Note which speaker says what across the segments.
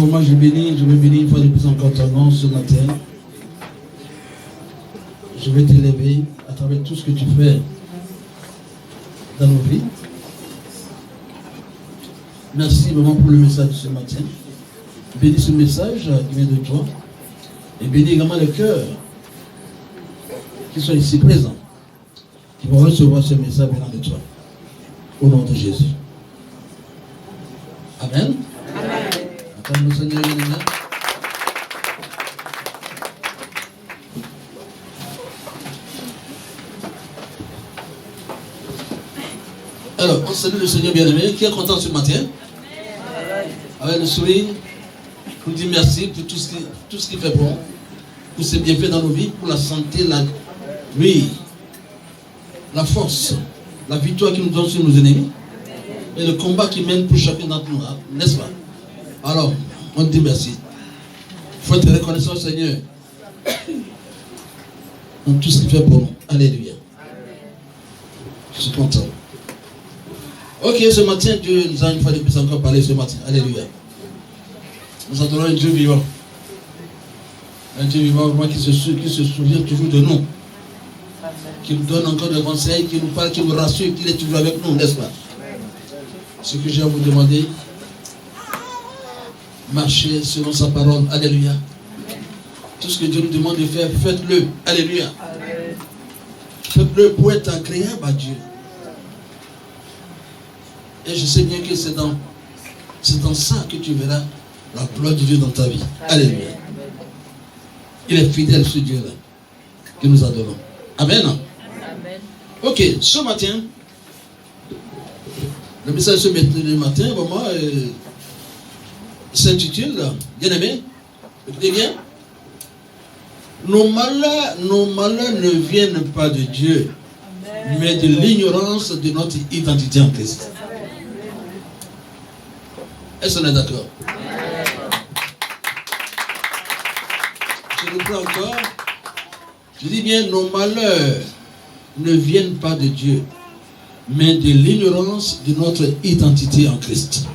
Speaker 1: vraiment, je bénis une fois de plus encore ton nom ce matin. Je vais t'élever à travers tout ce que tu fais dans nos vies. Merci vraiment pour le message de ce matin. Bénis ce message qui vient de toi. Et bénis également le cœur qui sont ici présents, qui vont recevoir ce message venant de toi. Au nom de Jésus. Amen. Amen. Attends, Seigneur, amen. Alors, on salue le Seigneur bien-aimé. Qui est content ce matin? Avec le sourire, nous dit merci pour tout ce qu'il fait pour ses bienfaits dans nos vies, pour la santé, la force, la victoire qu'il nous donne sur nos ennemis et le combat qu'il mène pour chacun d'entre nous, n'est-ce pas? Alors, on dit merci. Il faut être reconnaissant au Seigneur dans tout ce qu'il fait pour nous. Alléluia. Je suis content. Ok, ce matin, Dieu nous a une fois de plus encore parlé ce matin. Alléluia. Nous adorons un Dieu vivant. Un Dieu vivant qui se souvient toujours de nous. Qui nous donne encore des conseils, qui nous parle, qui nous rassure, qu'il est toujours avec nous, n'est-ce pas? Ce que j'ai à vous demander, marchez selon sa parole. Alléluia. Tout ce que Dieu nous demande de faire, faites-le. Alléluia. Faites-le pour être agréable à Dieu. Et je sais bien que c'est dans ça que tu verras la gloire de Dieu dans ta vie. Alléluia. Il est fidèle, ce Dieu-là, que nous adorons. Amen. Amen. Ok, ce matin, le message ce matin, vraiment, s'intitule, bien aimé, écoutez bien, nos malheurs ne viennent pas de Dieu, mais de l'ignorance de notre identité en Christ. Est-ce qu'on est d'accord? Je reprends encore. Je dis bien, nos malheurs ne viennent pas de Dieu, mais de l'ignorance de notre identité en Christ.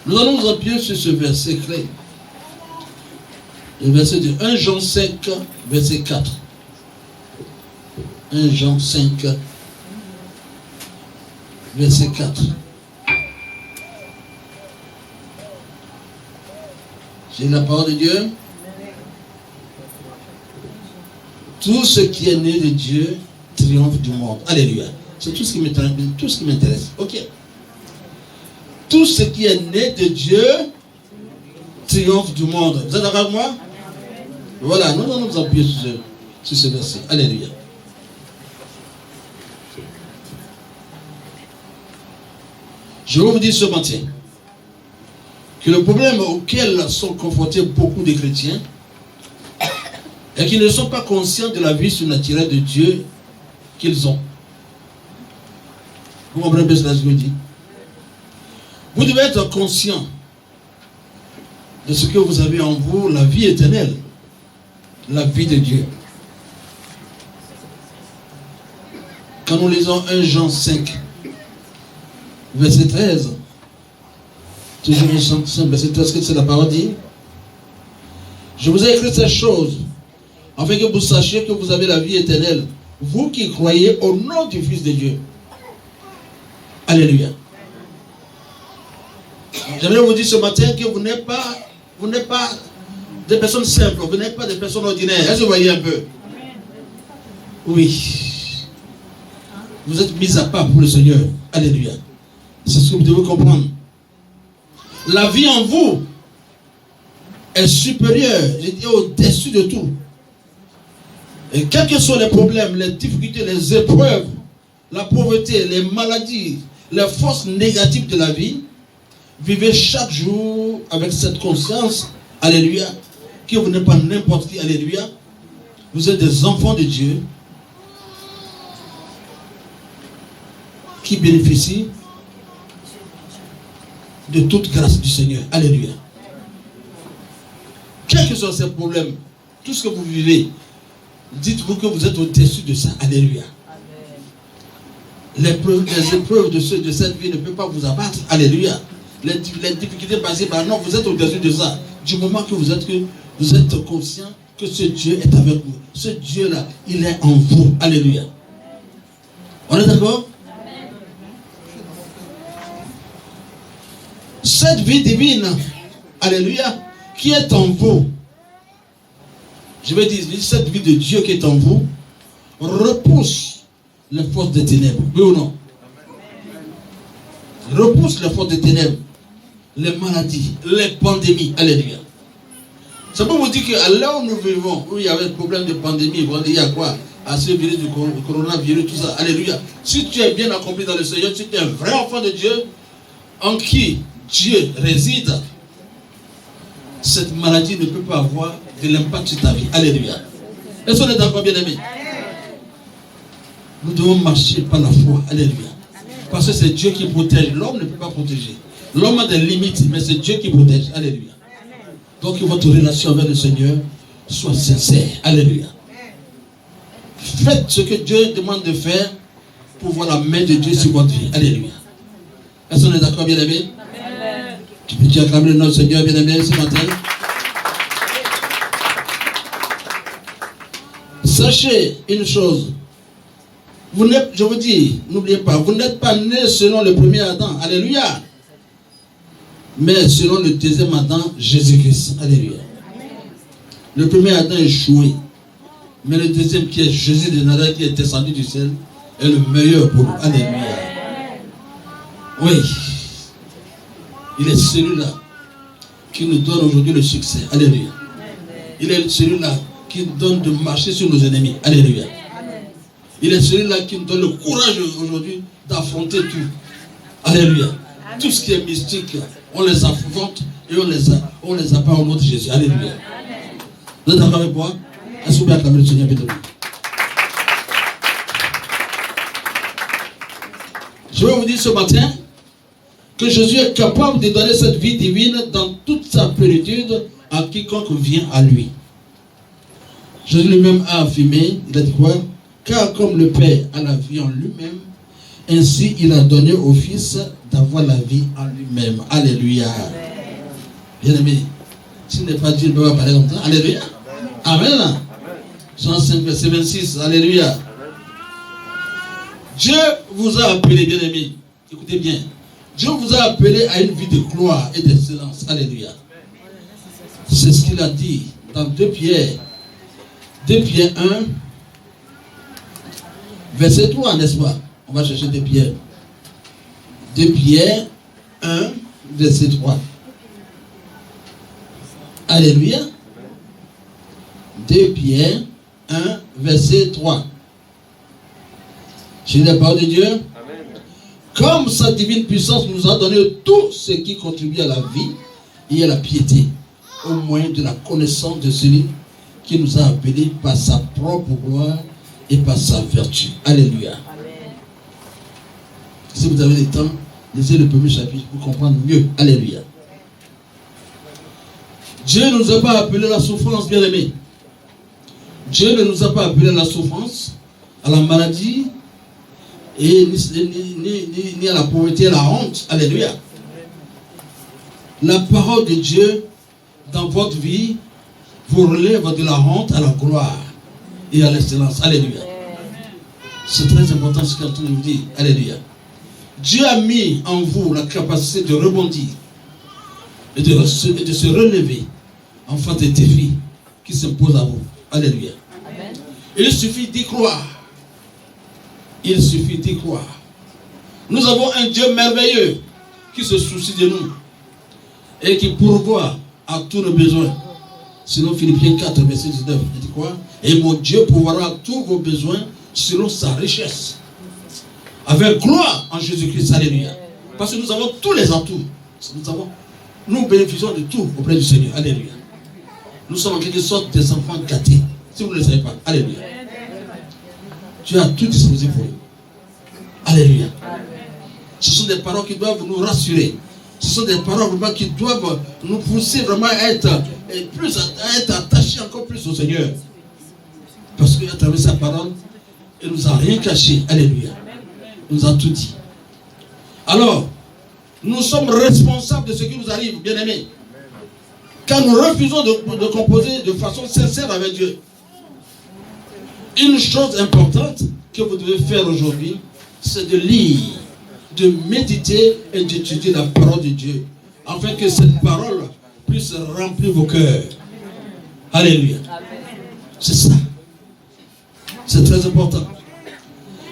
Speaker 1: Nous allons nous appuyer sur ce verset clé. Le verset de 1 Jean 5, verset 4. 1 Jean 5, verset 4. J'ai la parole de Dieu. Tout ce qui est né de Dieu triomphe du monde. Alléluia. C'est tout ce qui m'intéresse. Ok. Tout ce qui est né de Dieu triomphe du monde. Vous êtes d'accord avec moi? Voilà, nous allons nous appuyer sur ce verset. Alléluia. Je vais vous dire ce matin que le problème auquel sont confrontés beaucoup de chrétiens est qu'ils ne sont pas conscients de la vie surnaturelle de Dieu qu'ils ont. Vous comprenez bien ce que je dis? Vous devez être conscient de ce que vous avez en vous, la vie éternelle, la vie de Dieu. Quand nous lisons 1 Jean 5, verset 13, toujours 1 Jean 5, verset 13, que c'est la parole dit: je vous ai écrit ces choses afin que vous sachiez que vous avez la vie éternelle, vous qui croyez au nom du Fils de Dieu. Alléluia. J'aimerais vous dire ce matin que vous n'êtes pas des personnes simples, vous n'êtes pas des personnes ordinaires. Est-ce que vous voyez un peu? Oui. Vous êtes mis à part pour le Seigneur. Alléluia. C'est ce que vous devez comprendre. La vie en vous est supérieure, je dis au-dessus de tout. Et quels que soient les problèmes, les difficultés, les épreuves, la pauvreté, les maladies, les forces négatives de la vie, vivez chaque jour avec cette conscience, alléluia, que vous n'êtes pas n'importe qui, alléluia. Vous êtes des enfants de Dieu qui bénéficient de toute grâce du Seigneur, alléluia. Quels que soient ces problèmes, tout ce que vous vivez, dites-vous que vous êtes au-dessus de ça, alléluia. Les épreuves de cette vie ne peuvent pas vous abattre, alléluia. les difficultés passées, bah non, vous êtes au-dessus de ça. Du moment que vous êtes conscient que ce Dieu est avec vous. Ce Dieu-là, il est en vous. Alléluia. On est d'accord? Cette vie divine, alléluia, qui est en vous, je vais dire, cette vie de Dieu qui est en vous, repousse les forces des ténèbres. Oui ou non? Repousse les forces des ténèbres, les maladies, les pandémies. Alléluia. Ça peut vous dire qu'à l'heure où nous vivons, où il y avait le problème de pandémie, il y a quoi? À ce virus du coronavirus, tout ça. Alléluia. Si tu es bien accompli dans le Seigneur, si tu es un vrai enfant de Dieu, en qui Dieu réside, cette maladie ne peut pas avoir de l'impact sur ta vie. Alléluia. Est-ce qu'on est d'accord, bien aimé? Nous devons marcher par la foi. Alléluia. Parce que c'est Dieu qui protège. L'homme ne peut pas protéger. L'homme a des limites, mais c'est Dieu qui protège. Alléluia. Donc que votre relation avec le Seigneur soit sincère. Alléluia. Faites ce que Dieu demande de faire pour voir la main de Dieu sur votre vie. Alléluia. Est-ce qu'on est d'accord, bien aimé? Tu peux acclamer le nom du Seigneur, bien aimé, ce matin? Sachez une chose. Vous n'êtes, je vous dis, n'oubliez pas, vous n'êtes pas né selon le premier Adam. Alléluia. Mais selon le deuxième Adam, Jésus-Christ. Alléluia. Le premier Adam est échoué. Mais le deuxième qui est Jésus de Nazareth, qui est descendu du ciel, est le meilleur pour nous. Alléluia. Oui. Il est celui-là qui nous donne aujourd'hui le succès. Alléluia. Il est celui-là qui nous donne de marcher sur nos ennemis. Alléluia. Il est celui-là qui nous donne le courage aujourd'hui d'affronter tout. Alléluia. Tout ce qui est mystique, on les affronte et on les abat au nom de Jésus. Alléluia. Vous êtes d'accord avec moi? Est-ce que vous pouvez acclamer le Seigneur? Je vais vous dire ce matin que Jésus est capable de donner cette vie divine dans toute sa plénitude à quiconque vient à lui. Jésus lui-même a affirmé, il a dit quoi? Car comme le Père a la vie en lui-même, ainsi il a donné au Fils d'avoir la vie en lui-même. Alléluia. Bien aimé, s'il n'est pas Dieu, il ne peut pas parler comme ça. Alléluia. Amen. Jean 5, verset 26. Alléluia. Dieu vous a appelé, bien aimé. Écoutez bien. Dieu vous a appelé à une vie de gloire et d'excellence. Alléluia. C'est ce qu'il a dit dans 2 Pierre 1, verset 3, n'est-ce pas? On va chercher 2 Pierre. 2 Pierre 1, verset 3. Alléluia. 2 Pierre 1, verset 3. J'ai la parole de Dieu. Amen. Comme sa divine puissance nous a donné tout ce qui contribue à la vie et à la piété, au moyen de la connaissance de celui qui nous a appelés par sa propre gloire et par sa vertu. Alléluia. Amen. Si vous avez le temps, lisez le premier chapitre pour comprendre mieux. Alléluia. Dieu ne nous a pas appelés à la souffrance, bien aimé. Dieu ne nous a pas appelés à la souffrance, à la maladie, et ni à la pauvreté, à la honte. Alléluia. La parole de Dieu dans votre vie vous relève de la honte à la gloire et à l'excellence. Alléluia. C'est très important ce qu'il est en train de vous dire. Alléluia. Dieu a mis en vous la capacité de rebondir et de se relever en face des défis qui s'imposent à vous. Alléluia. Amen. Il suffit d'y croire. Il suffit d'y croire. Nous avons un Dieu merveilleux qui se soucie de nous et qui pourvoit à tous nos besoins. Selon Philippiens 4, verset 19, il dit quoi? Et mon Dieu pourvoira à tous vos besoins selon sa richesse. Avec gloire en Jésus-Christ. Alléluia. Parce que nous avons tous les atouts. Nous bénéficions de tout auprès du Seigneur. Alléluia. Nous sommes en quelque sorte des enfants gâtés. Si vous ne le savez pas. Alléluia. Tu as tout disposé pour nous. Alléluia. Ce sont des paroles qui doivent nous rassurer. Ce sont des paroles vraiment qui doivent nous pousser vraiment à être attachés encore plus au Seigneur. Parce qu'à travers sa parole, il ne nous a rien caché. Alléluia. Il nous a tout dit. Alors, Nous sommes responsables de ce qui nous arrive, bien-aimés. Car nous refusons de composer de façon sincère avec Dieu. Une chose importante que vous devez faire aujourd'hui, c'est de lire, de méditer et d'étudier la parole de Dieu, afin que cette parole puisse remplir vos cœurs. Alléluia. C'est ça. C'est très important.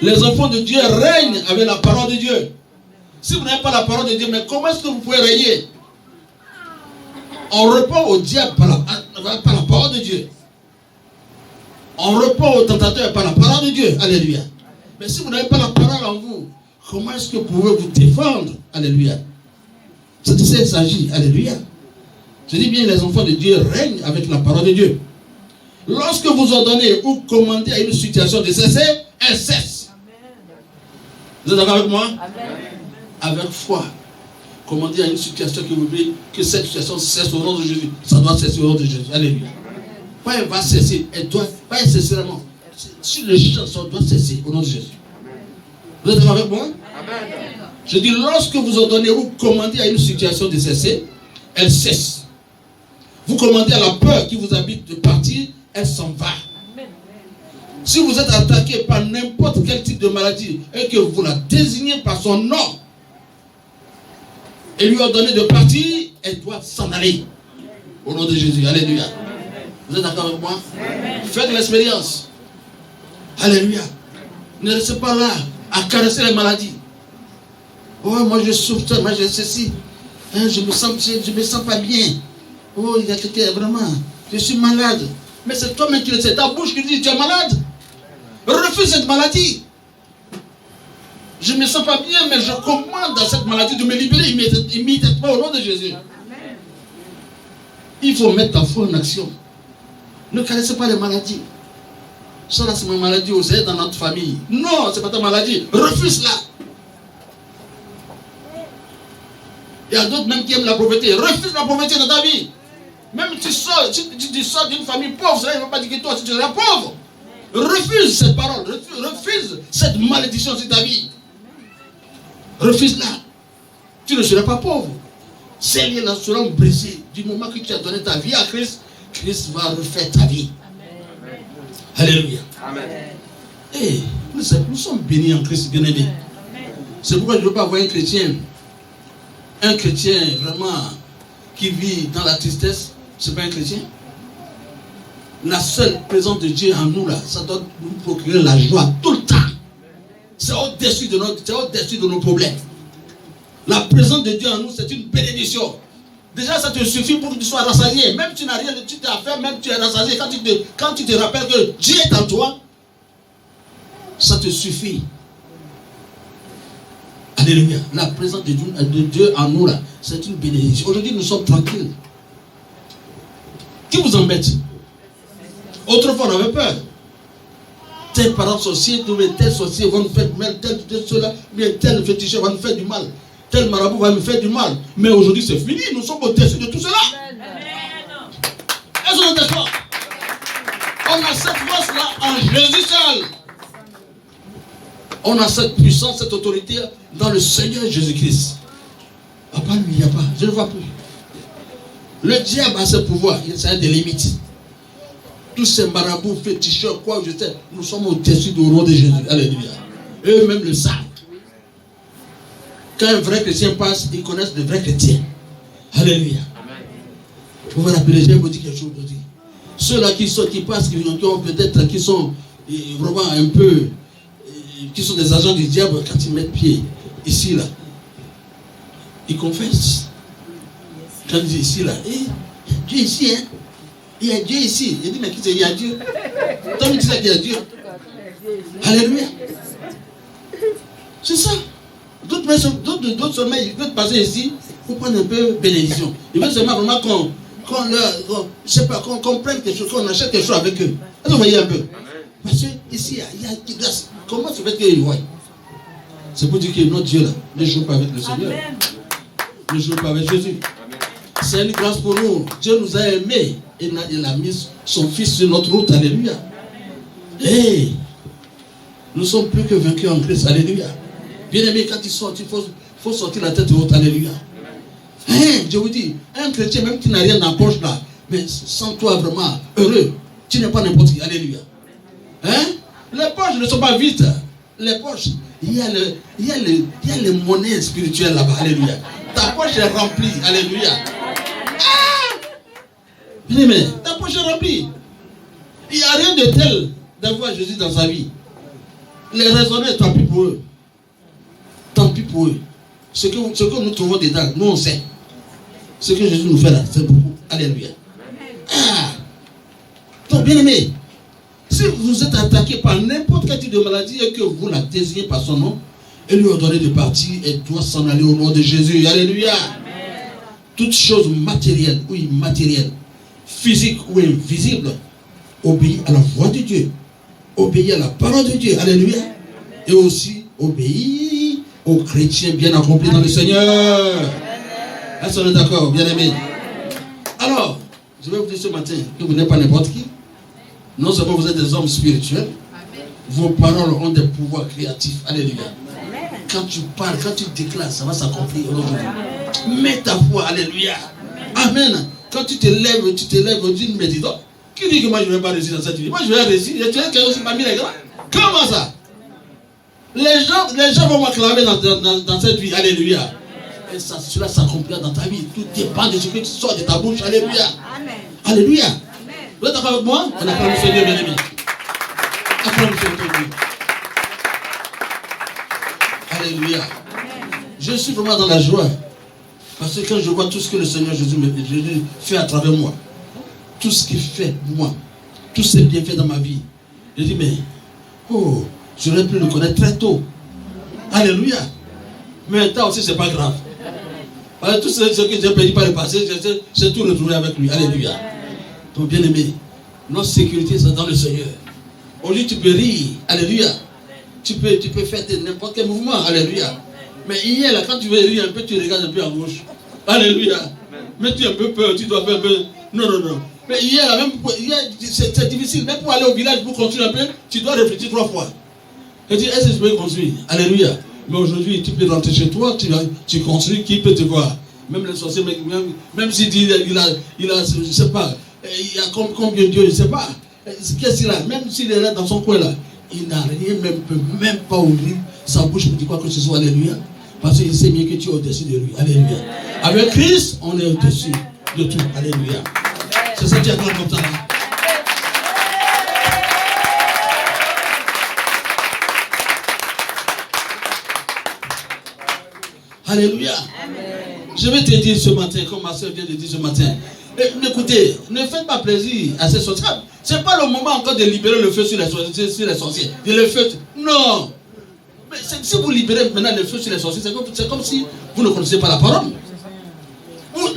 Speaker 1: Les enfants de Dieu règnent avec la parole de Dieu. Si vous n'avez pas la parole de Dieu, mais comment est-ce que vous pouvez régner? On répond au diable par la parole de Dieu. On répond au tentateur par la parole de Dieu. Alléluia. Mais si vous n'avez pas la parole en vous, comment est-ce que vous pouvez vous défendre? Alléluia. C'est de ça qu'il s'agit. Alléluia. Je dis bien, les enfants de Dieu règnent avec la parole de Dieu. Lorsque vous ordonnez ou commandez à une situation de cesser, elle cesse. Vous êtes d'accord avec moi? Amen. Avec foi. Commandez à une situation que vous voulez que cette situation cesse au nom de Jésus. Ça doit cesser au nom de Jésus. Alléluia. Pas elle va cesser. Elle doit pas cesser vraiment. Si le chanson doit cesser au nom de Jésus. Vous êtes d'accord avec moi? Amen. Je dis, lorsque vous ordonnez ou commandez à une situation de cesser, elle cesse. Vous commandez à la peur qui vous habite de partir, elle s'en va. Si vous êtes attaqué par n'importe quel type de maladie et que vous la désignez par son nom et lui ordonnez de partir, elle doit s'en aller. Au nom de Jésus. Alléluia. Vous êtes d'accord avec moi? Faites l'expérience. Alléluia. Ne restez pas là à caresser les maladies. Oh, moi je souffre, moi je ceci. Hein, je me sens pas bien. Oh, il y a quelqu'un vraiment. Je suis malade. Mais c'est toi-même qui le sais. Ta bouche qui dit tu es malade. Refuse cette maladie. Je ne me sens pas bien, mais je commande à cette maladie de me libérer immédiatement au nom de Jésus. Amen. Il faut mettre ta foi en action. Ne caressez pas les maladies. Ça là, c'est ma maladie, vous êtes dans notre famille. Non, c'est pas ta maladie. Refuse-la. Il y a d'autres même qui aiment la pauvreté. Refuse la pauvreté dans ta vie. Même si tu sors d'une famille pauvre, cela ne veut pas dire que toi, tu seras pauvre. Refuse cette parole. Refuse cette malédiction sur ta vie. Refuse-la. Tu ne seras pas pauvre. Ces liens-là seront brisés. Du moment que tu as donné ta vie à Christ, Christ va refaire ta vie. Amen. Alléluia. Amen. Hey, nous sommes bénis en Christ, bien-aimés. C'est pourquoi je ne veux pas voir un chrétien vraiment qui vit dans la tristesse. Ce n'est pas un chrétien. La seule présence de Dieu en nous, là, ça doit nous procurer la joie tout le temps. C'est au-dessus de nos problèmes. La présence de Dieu en nous, c'est une bénédiction. Déjà, ça te suffit pour que tu sois rassasié. Même tu n'as rien de tout à faire, même tu es rassasié. Quand tu te rappelles que Dieu est en toi, ça te suffit. Alléluia. La présence de Dieu en nous, là, c'est une bénédiction. Aujourd'hui, nous sommes tranquilles. Qui vous embête? Autrefois, on avait peur. Tel parent sorcier, tel sorcier va nous faire du mal, tel cela, tel féticheur va nous faire du mal, tel marabout va nous faire du mal. Mais aujourd'hui, c'est fini. Nous sommes au-dessus de tout cela. Est-ce qu'on est d'accord? On a cette force-là en Jésus seul. On a cette puissance, cette autorité dans le Seigneur Jésus-Christ. À part lui, il n'y a pas. Je ne vois plus. Le diable a ce pouvoir. Il a des limites. Tous ces marabouts, féticheurs, quoi, je sais, nous sommes au-dessus du nom de Jésus. Alléluia. Eux-mêmes le savent. Quand un vrai chrétien passe, ils connaissent de vrais chrétiens. Alléluia. Vous vous rappelez, je vais vous dire quelque chose aujourd'hui. Ceux-là qui passent, qui sont vraiment un peu, qui sont des agents du diable, quand ils mettent pied ici, là, ils confessent. Quand ils disent ici, là, Dieu ici, hein. Il y a Dieu ici. Il dit, mais qui c'est? Il y a Dieu. Toi, tu sais qu'il y a Dieu. Alléluia. C'est ça. D'autres seulement, ils peuvent passer ici pour prendre un peu bénédiction. Ils veulent seulement vraiment qu'on comprenne quelque chose, qu'on achète quelque chose avec eux. Est-ce que vous voyez un peu? Parce que ici, il y a qui grâce. Comment se fait qu'ils voient? C'est pour dire que notre Dieu là ne joue pas avec le Seigneur. Ne joue pas avec Jésus. C'est une grâce pour nous. Dieu nous a aimés. Et il a mis son fils sur notre route. Alléluia. Hey, nous sommes plus que vaincus en Christ. Alléluia. Bien aimé, quand il sort, il faut sortir la tête haute. Alléluia. Je vous dis, un chrétien, même qui n'a rien dans la poche là, mais sens-toi vraiment heureux. Tu n'es pas n'importe qui. Alléluia. Les poches ne sont pas vides. Les poches, il y a les monnaies spirituelles là-bas. Alléluia. Ta poche est remplie. Alléluia. Mais ta poche est remplie. Il n'y a rien de tel d'avoir Jésus dans sa vie. Les raisonnables, tant pis pour eux. Tant pis pour eux. Ce que nous trouvons dedans, nous on sait. Ce que Jésus nous fait là, c'est beaucoup. Alléluia. Donc, bien aimé, si vous êtes attaqué par n'importe quel type de maladie et que vous la désirez par son nom, et lui ordonnez de partir et doit s'en aller au nom de Jésus. Alléluia. Toutes choses matérielles ou immatérielles, physiques ou invisibles, obéis à la voix de Dieu. Obéis à la parole de Dieu. Alléluia. Et aussi obéis aux chrétiens bien accomplis dans le Seigneur. Est-ce qu'on est d'accord, bien aimé? Alors, je vais vous dire ce matin que vous n'êtes pas n'importe qui. Non seulement vous êtes des hommes spirituels, vos paroles ont des pouvoirs créatifs. Alléluia. Quand tu parles, quand tu déclares, ça va s'accomplir. Mets ta foi. Alléluia. Amen. Quand tu te lèves, dis, mais dis donc, qui dit que moi je ne vais pas réussir dans cette vie? Moi je vais réussir. Tu es quelqu'un aussi parmi les grands. Comment ça? Les gens vont m'acclamer dans cette vie. Alléluia. Et ça, cela s'accomplira dans ta vie. Tout dépend de ce que tu sors de ta bouche. Alléluia. Amen. Alléluia. Amen. Vous êtes d'accord avec moi? On acclame le Seigneur, bien aimé. Acclame le Seigneur. Alléluia. Amen. Je suis vraiment dans la joie. Parce que quand je vois tout ce que le Seigneur Jésus fait à travers moi, tout ce qu'il fait pour moi, tous ses bienfaits dans ma vie, je dis, mais, j'aurais pu le connaître très tôt. Alléluia. Mais maintenant aussi, c'est pas grave. Tout ce que j'ai perdu par le passé, j'ai tout retrouvé avec lui. Alléluia. Donc, bien aimé, notre sécurité, c'est dans le Seigneur. Aujourd'hui, tu peux rire. Alléluia. Tu peux faire n'importe quel mouvement. Alléluia. Mais hier, là, quand tu veux rire un peu, tu regardes un peu à gauche. Alléluia. Mais tu as un peu peur, tu dois faire un peu. Non. Mais hier, là, même c'est difficile. Même pour aller au village, pour construire un peu, tu dois réfléchir 3 fois. Et tu dis, est-ce que je peux construire? Alléluia. Mais aujourd'hui, tu peux rentrer chez toi, tu construis, qui peut te voir? Même les sorciers, même s'il dit, il a, je ne sais pas, il y a combien de Dieu, je ne sais pas. Qu'est-ce qu'il a? Même s'il est là dans son coin là, il n'a rien, peut même pas ouvrir sa bouche pour dire quoi que ce soit. Alléluia. Parce qu'il sait bien que tu es au-dessus de lui. Alléluia. Avec Christ, on est au-dessus de tout. Alléluia. C'est ça qui est grand comme ça. Alléluia. Amen. Je vais te dire ce matin, comme ma soeur vient de dire ce matin. Écoutez, ne faites pas plaisir à ces sorciers. Ce n'est pas le moment encore de libérer le feu sur les sorciers. De le feu. Non. Mais si vous libérez maintenant le feu sur les sorciers, c'est comme si vous ne connaissez pas la parole.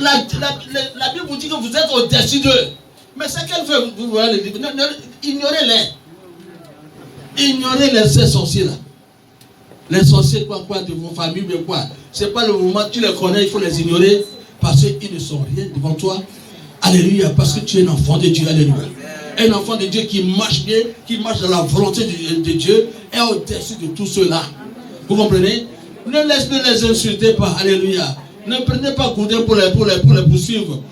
Speaker 1: La Bible vous dit que vous êtes au-dessus d'eux. Mais c'est qu'elle veut, vous voyez, ignorez-les. Ignorez ces sorciers-là. Les sorciers, quoi, de vos familles, mais quoi. C'est pas le moment, tu les connais, il faut les ignorer. Parce qu'ils ne sont rien devant toi. Alléluia, parce que tu es un enfant de Dieu. Alléluia. Un enfant de Dieu qui marche bien, qui marche dans la volonté de Dieu, est au-dessus de tout cela. Vous comprenez? Ne les insultez pas. Alléluia. Ne prenez pas Goudin pour les poursuivre.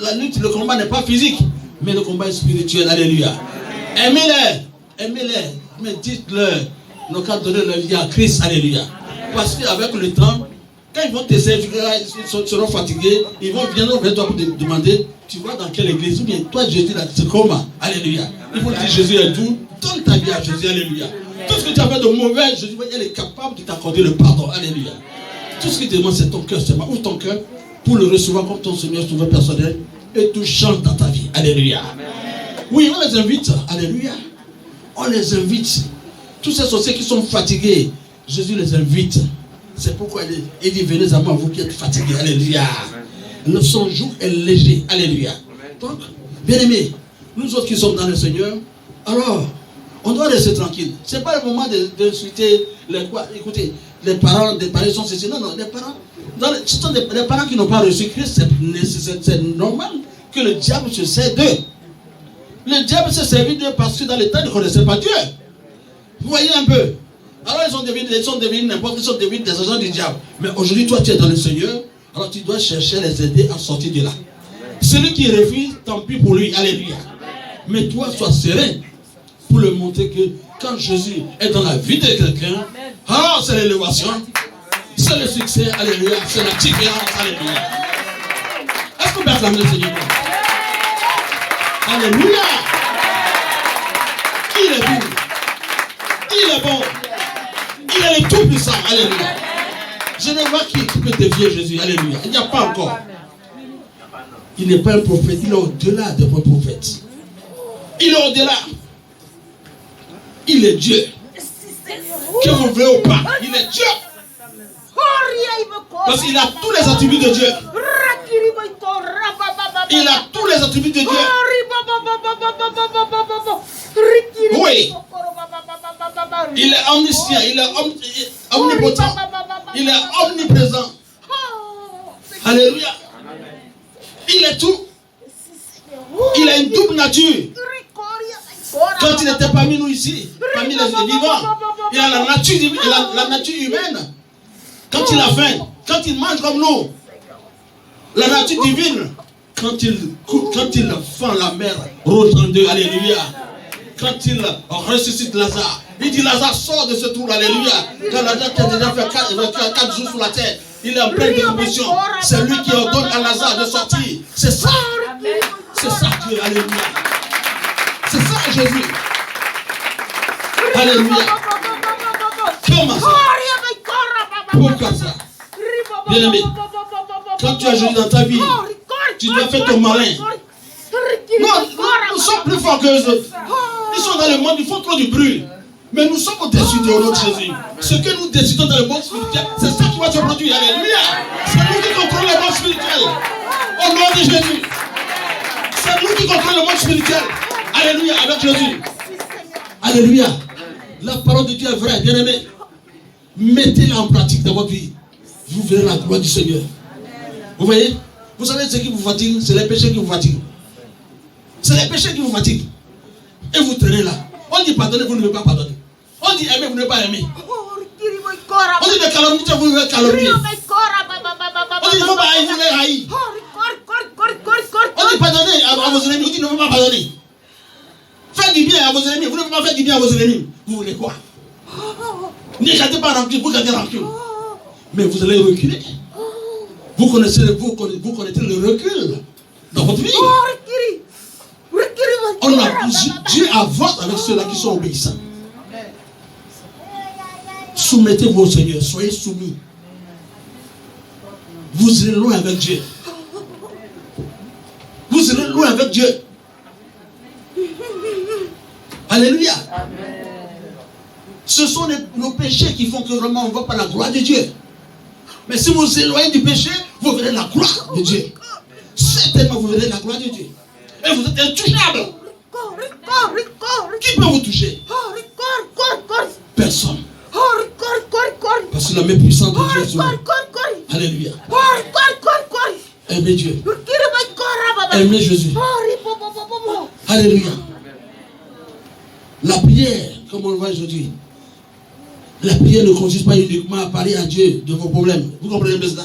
Speaker 1: La lutte, le combat n'est pas physique, mais le combat est spirituel. Alléluia. Aimez-les. Mais dites-leur. Nous avons donné leur vie à Christ. Alléluia. Parce qu'avec le temps, quand ils vont te servir, ils seront fatigués, ils vont venir vers toi pour te demander, tu vois dans quelle église? Ou bien toi Jésus là, c'est comment? Alléluia. Il faut dire Jésus est tout. Donne ta vie à Jésus. Alléluia. Tout ce que tu as fait de mauvais, Jésus est capable de t'accorder le pardon. Alléluia. Tout ce qu'il demande, c'est ton cœur seulement. Ouvre ton cœur pour le recevoir comme ton Seigneur Sauveur personnel et tout change dans ta vie. Alléluia. Oui, on les invite. Alléluia. On les invite. Tous ces sorciers qui sont fatigués, Jésus les invite. C'est pourquoi il dit, venez à moi, vous qui êtes fatigués. Alléluia. Son joug est léger. Alléluia. Donc, bien aimés, nous autres qui sommes dans le Seigneur, alors, on doit rester tranquille. Ce n'est pas le moment d'insulter les quoi. Écoutez, les parents sont ceci. Non, les parents. Ce sont les parents qui n'ont pas reçu Christ. C'est normal que le diable se sert d'eux. Le diable s'est servi d'eux parce que dans le temps, ils ne connaissaient pas Dieu. Vous voyez un peu. Alors ils sont devenus n'importe qui, ils sont devenus des agents du diable. Mais aujourd'hui, toi, tu es dans le Seigneur, alors tu dois chercher à les aider à sortir de là. Celui qui refuse, tant pis pour lui. Alléluia. Mais toi, sois serein pour lui montrer que quand Jésus est dans la vie de quelqu'un, ah, c'est l'élévation, c'est le succès, alléluia, c'est la différence, alléluia. Est-ce qu'on peut acclamer le Seigneur? Alléluia. Il est bon. Il est bon. Il est le tout-puissant, alléluia. Je ne vois qui peut défier Jésus, alléluia. Il n'y a pas encore. Il n'est pas un prophète, il est au-delà de un prophète. Il est au-delà. Il est Dieu. Que vous voulez ou pas, il est Dieu. Parce qu'il a tous les attributs de Dieu. Il a tous les attributs de Dieu. Oui. Il est omniscient, il est omnipotent, il est omniprésent. Alléluia. Il est tout. Il a une double nature. Quand il était parmi nous ici, parmi les vivants, il a la nature divine, la nature humaine. Quand il a faim, quand il mange comme nous, la nature divine, quand il fend la mer rouge en deux, alléluia. Quand il ressuscite Lazare, il dit Lazare sort de ce trou, alléluia. Quand Lazare qui a déjà fait 4 jours sur la terre, il est en pleine décomposition. C'est lui qui ordonne à Lazare de sortir. C'est ça. C'est ça Dieu, alléluia. C'est ça Jésus. Alléluia. Comment ça? Pourquoi ça? Bien aimé, quand tu as Jésus dans ta vie, tu dois faire ton malin. Non, nous sommes plus forts que eux autres. Ils sont dans le monde, ils font trop du bruit. Mais nous sommes au-dessus de notre Jésus. Ce que nous décidons dans le monde spirituel, c'est ça qui va se produire. Alléluia. C'est nous qui contrôlons le monde spirituel. Au nom de Jésus. C'est nous qui contrôlons le monde spirituel. Alléluia, avec Jésus. Alléluia. La parole de Dieu est vraie, bien aimé. Mettez-la en pratique dans votre vie. Vous verrez la gloire du Seigneur. Vous voyez? Vous savez ce qui vous fatigue? C'est les péchés qui vous fatiguent. C'est les péchés qui vous fatiguent. Et vous traînez là. On dit pardonner, vous ne voulez pas pardonner. On dit aimer, vous ne voulez pas aimer. On dit de calomnier, vous ne voulez pas calomnier. On dit il ne faut pas haïr, vous voulez haïr. On dit pardonner à vos ennemis, on dit ne faut pas pardonner. Faites du bien à vos ennemis, vous ne pouvez pas faire du bien à vos ennemis. Vous voulez quoi? Ne gardez pas rancune, vous gardez rancune. Mais vous allez reculer. Vous connaissez le recul dans votre vie. Dieu avance avec ceux-là qui sont obéissants. Soumettez-vous au Seigneur, soyez soumis. Vous irez loin avec Dieu. Vous irez loin avec Dieu. Alléluia. Amen. Ce sont nos péchés qui font que vraiment on ne voit pas la gloire de Dieu. Mais si vous vous éloignez du péché, vous verrez la gloire de Dieu. Certainement, vous verrez la gloire de Dieu. Et vous êtes intouchable. Qui peut vous toucher? Personne. Parce que la main puissante de Dieu est sur vous. Alléluia. Aimez Dieu. Aimez Jésus. Alléluia. La prière, comme on le voit aujourd'hui, la prière ne consiste pas uniquement à parler à Dieu de vos problèmes. Vous comprenez bien cela?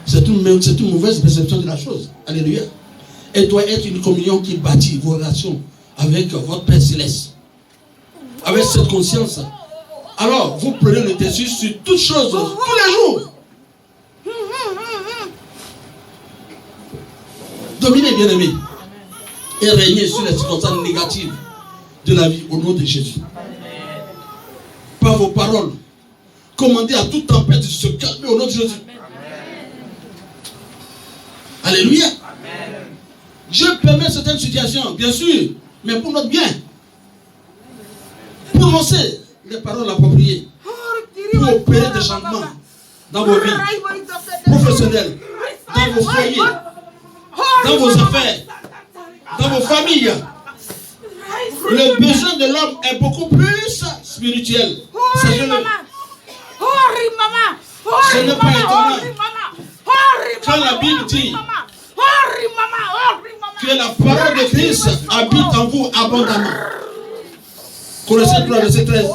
Speaker 1: C'est une mauvaise perception de la chose. Alléluia. Elle doit être une communion qui bâtit vos relations avec votre Père Céleste. Avec cette conscience. Alors, vous prenez le dessus sur toutes choses, tous les jours. Dominez, bien-aimés. Et régnez sur les circonstances négatives de la vie au nom de Jésus. Par vos paroles, commandez à toute tempête de se calmer au nom de Jésus. Alléluia. Dieu permet certaines situations, bien sûr, mais pour notre bien. Prononcez les paroles appropriées pour opérer des changements dans vos vies professionnelles, dans vos foyers, dans vos affaires, dans vos familles. Le besoin de l'homme est beaucoup plus spirituel. Sachez-le. Ce n'est pas étonnant. Quand la Bible dit que la parole de Christ habite en vous abondamment. Colossiens 3, verset 13.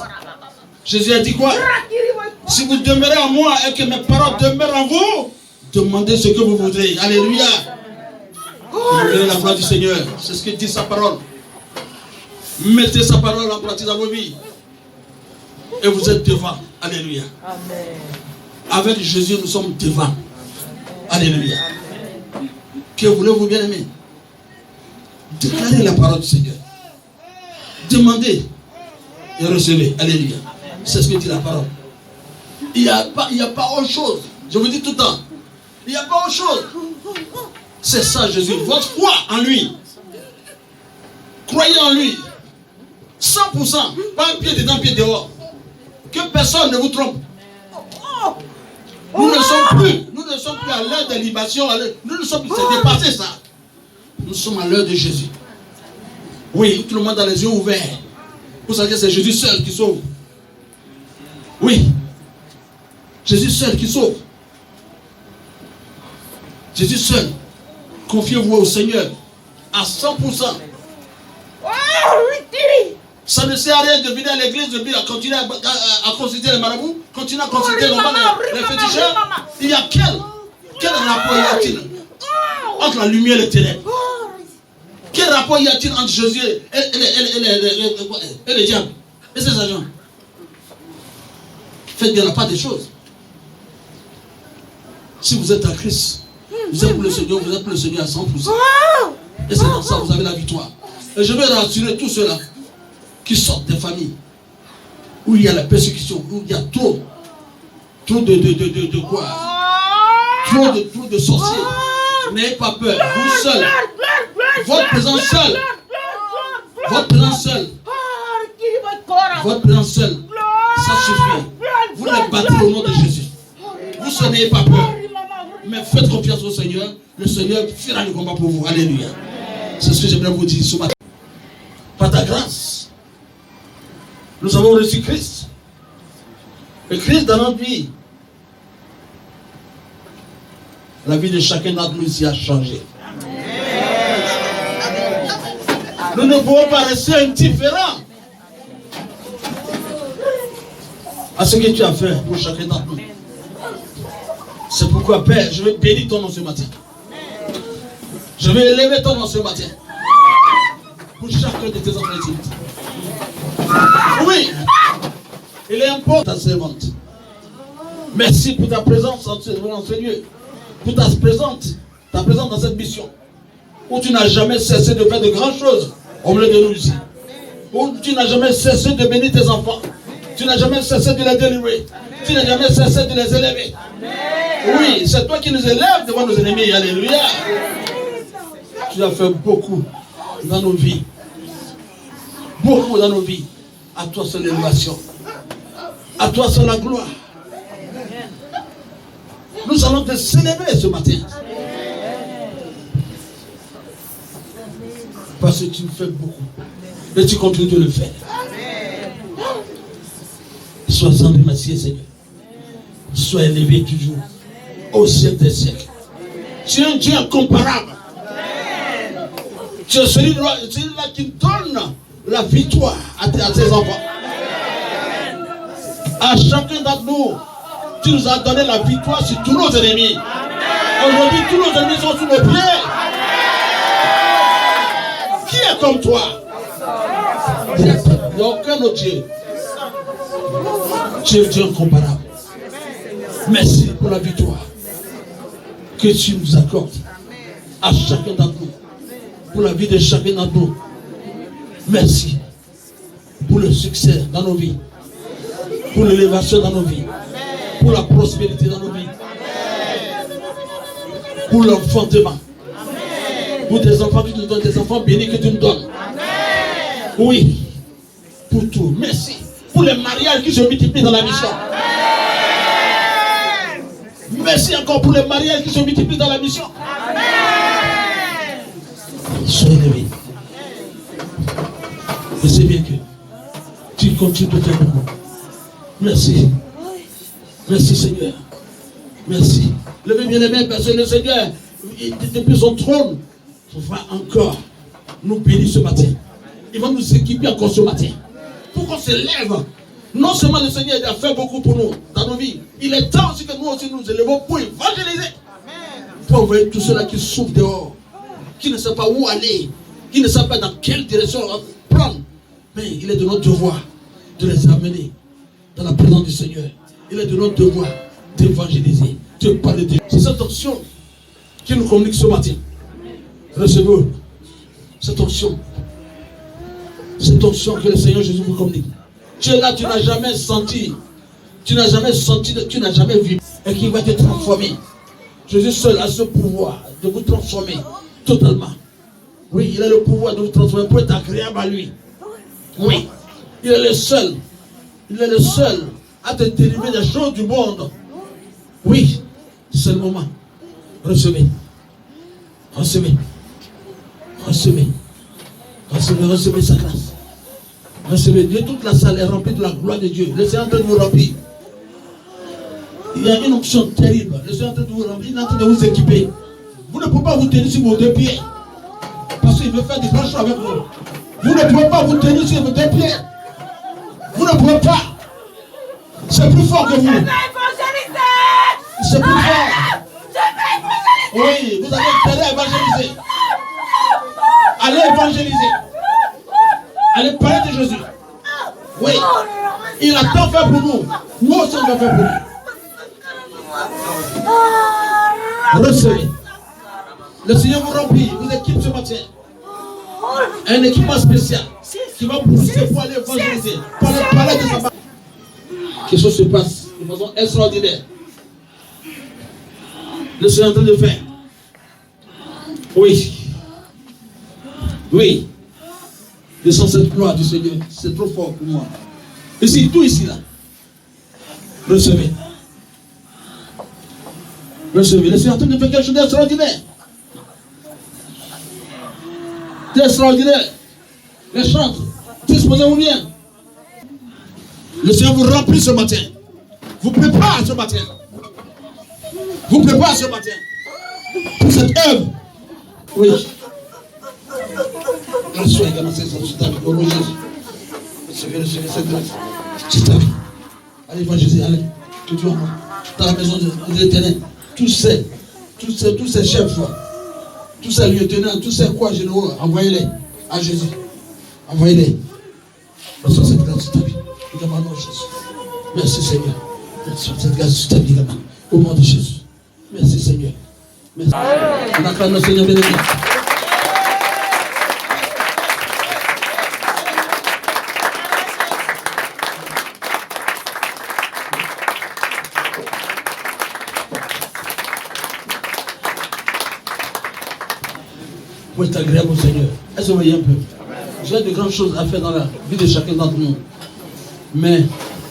Speaker 1: Jésus a dit quoi? Si vous demeurez en moi et que mes paroles demeurent en vous, demandez ce que vous voudrez. Alléluia. Vous verrez la gloire du Seigneur. C'est ce que dit sa parole. Mettez sa parole en pratique dans vos vies. Et vous êtes devant. Alléluia. Amen. Avec Jésus, nous sommes devant. Alléluia. Que voulez-vous, bien-aimés? Déclarez la parole du Seigneur. Demandez et recevez. Alléluia. C'est ce que dit la parole. Il n'y a pas autre chose. Je vous dis tout le temps. Il n'y a pas autre chose. C'est ça Jésus. Votre foi en lui. Croyez en lui. 100%. Pas un pied dedans, un pied dehors. Que personne ne vous trompe. Nous ne sommes plus à l'heure de libation. Nous ne sommes plus. C'est dépassé ça. Nous sommes à l'heure de Jésus. Oui, tout le monde a les yeux ouverts. Vous savez que c'est Jésus seul qui sauve. Oui. Jésus seul qui sauve. Jésus seul. Confiez-vous au Seigneur à 100%. Ça ne sert à rien de venir à l'église, de continuer à consulter les marabouts, continuer à consulter les féticheurs. Il y a quel rapport y a-t-il entre la lumière et les ténèbres? Quel rapport y a-t-il entre Jésus et le diable et ses agents? Faites bien la part des choses. Si vous êtes à Christ, vous êtes pour le Seigneur, vous êtes pour le Seigneur à 100%. Et c'est dans ça que vous avez la victoire. Et je vais rassurer tous ceux-là qui sortent des familles où il y a la persécution, où il y a trop de quoi? Trop de sorciers. N'ayez pas peur, vous seul. Votre présence seule. Votre présence seule. Votre présence seule. Ça suffit. Vous les battez au nom de Jésus. Vous seul, n'ayez pas peur. Mais faites confiance au Seigneur. Le Seigneur fera le combat pour vous. Alléluia. C'est ce que j'aimerais vous dire ce matin. Par ta grâce, nous avons reçu Christ. Le Christ dans notre vie. La vie de chacun d'entre nous ici a changé. Nous ne pouvons pas rester indifférents à ce que tu as fait pour chacun d'entre nous. C'est pourquoi, Père, je vais bénir ton nom ce matin. Je vais élever ton nom ce matin. Pour chacun de tes enfants. Oui, il est important ta servante. Merci pour ta présence en ce lieu. Pour ta présence dans cette mission. Où tu n'as jamais cessé de faire de grandes choses au milieu de nous ici. Où tu n'as jamais cessé de bénir tes enfants. Tu n'as jamais cessé de les délivrer. Tu n'as jamais cessé de les élever. Oui, c'est toi qui nous élèves devant nos ennemis. Alléluia. Tu as fait beaucoup dans nos vies. Beaucoup dans nos vies. À toi seule l'élévation. À toi seule la gloire. Nous allons te célébrer ce matin. Parce que tu fais beaucoup. Et tu continues de le faire. Sois sans remercier, Seigneur. Sois élevé toujours. Au siècle des siècles. Tu es un Dieu incomparable. Tu es celui-là qui donne la victoire à tes enfants. À chacun d'entre nous, tu nous as donné la victoire sur tous nos ennemis. Aujourd'hui, tous nos ennemis sont sous nos pieds. Qui est comme toi? Il n'y a aucun autre Dieu. Tu es Dieu incomparable. Merci pour la victoire que tu nous accordes à chacun d'entre nous. Pour la vie de chacun d'entre nous. Merci pour le succès dans nos vies. Pour l'élévation dans nos vies. Pour la prospérité dans nos vies. Pour l'enfantement. Pour tes enfants que tu nous donnes, tes enfants bénis que tu nous donnes. Oui, pour tout. Merci. Pour les mariages qui se multiplient dans la mission. Merci encore pour les mariages qui se multiplient dans la mission. Soyez élevés. Je sais bien que tu continues de faire beaucoup. Merci. Merci Seigneur. Merci. Levez bien les mains parce que le Seigneur, depuis son trône, va encore nous bénir ce matin. Il va nous équiper encore ce matin. Pour qu'on se lève Non seulement le Seigneur a fait beaucoup pour nous dans nos vies, il est temps aussi que nous aussi nous élevons pour évangéliser. Pour envoyer tous ceux-là qui souffrent dehors, qui ne savent pas où aller, qui ne savent pas dans quelle direction prendre. Mais il est de notre devoir de les amener dans la présence du Seigneur. Il est de notre devoir d'évangéliser, de parler de Dieu. C'est cette onction qui nous communique ce matin. Recevez cette onction. Cette onction que le Seigneur Jésus vous communique. Tu es là, tu n'as jamais senti, tu n'as jamais vu, et qui va te transformer. Jésus seul a ce pouvoir de vous transformer totalement. Oui, il a le pouvoir de vous transformer pour être agréable à lui. Oui, il est le seul. Il est le seul à te délivrer des choses du monde. Oui, c'est le moment. Recevez. Recevez. Recevez. Recevez, recevez sa grâce. Recevez Dieu, toute la salle est remplie de la gloire de Dieu. Le Seigneur est en train de vous remplir. Il y a une option terrible. Le Seigneur est en train de vous remplir, il est en train de vous équiper. Vous ne pouvez pas vous tenir sur vos deux pieds. Parce qu'il veut faire des grandes choses avec vous. Vous ne pouvez pas vous tenir sur vos deux pieds. Vous ne pouvez pas. C'est plus fort que vous. C'est plus fort. Oui, vous avez intérêt à évangéliser. Allez évangéliser. Allez parler de Jésus. Oui. Il a tant fait pour nous. Nous aussi on va faire pour lui. Recevez. Le Seigneur vous remplit, vous équipe ce matin. Un équipement spécial qui va vous pousser pour aller évangéliser, pour aller parler de sa parole. Quelque chose se passe de façon extraordinaire. Le Seigneur est en train de faire. Oui. Oui. Je sens cette gloire du Seigneur. C'est trop fort pour moi. Ici, tout ici là. Recevez. Recevez. Le Seigneur est en train de faire quelque chose d'extraordinaire. D'extraordinaire. Les chantres. Disposez-vous bien. Le Seigneur vous remplit ce matin. Vous prépare ce matin. Vous prépare ce matin. Pour cette œuvre. Oui. Reçois également cette grâce. Au nom de Jésus. Recevez cette grâce. C'est ta vie. Allez, évangéliser, allez. Tout le monde. Dans la maison de l'Éternel. Tous ces chefs, tous ces lieutenants, tous ces quoi généraux, envoyez-les à Jésus. Envoyez-les. Reçois cette grâce sur ta vie. Nous demandons Jésus. Merci Seigneur. Reçois cette grâce sur ta vie également. Au nom de Jésus. Merci Seigneur. Merci. On acclame le Seigneur béni. Pour être agréable au Seigneur. Est-ce que vous voyez un peu? J'ai de grandes choses à faire dans la vie de chacun d'entre nous. Mais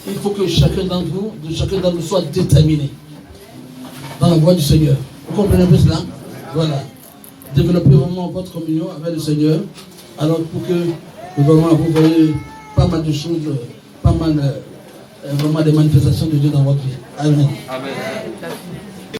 Speaker 1: il faut que chacun d'entre nous soit déterminé dans la voie du Seigneur. Vous comprenez un peu cela? Voilà. Développez vraiment votre communion avec le Seigneur. Alors pour que vraiment vous voyez pas mal de choses, pas mal vraiment des manifestations de Dieu dans votre vie. Amen. Amen.